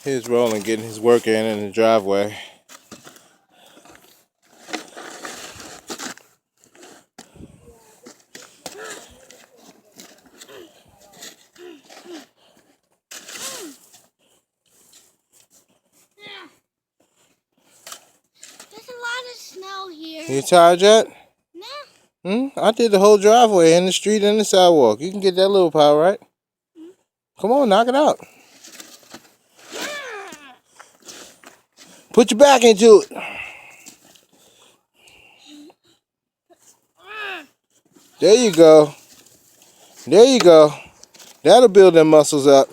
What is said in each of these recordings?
Here's Roland getting his work in the driveway. There's a lot of snow here. You tired yet? No. I did the whole driveway and the street and the sidewalk. You can get that little pile, right? Come on, knock it out. Put your back into it. There you go. There you go. That'll build them muscles up.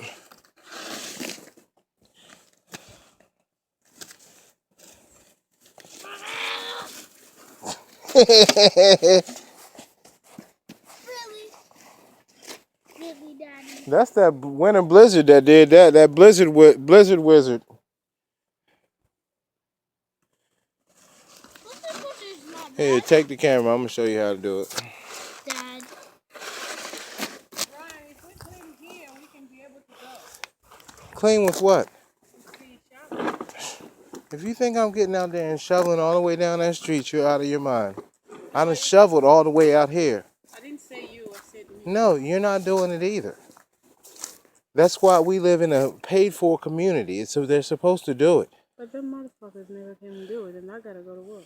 Really, Daddy? That's that winter blizzard that did that. That blizzard wizard. Here, take the camera. I'm gonna show you how to do it. Dad. Ryan, if we clean here, we can be able to go. Clean with what? See, shower. If you think I'm getting out there and shoveling all the way down that street, you're out of your mind. I done shoveled all the way out here. I didn't say you, I said me. No, you're not doing it either. That's why we live in a paid-for community. So they're supposed to do it. But them motherfuckers never can do it, and I gotta go to work.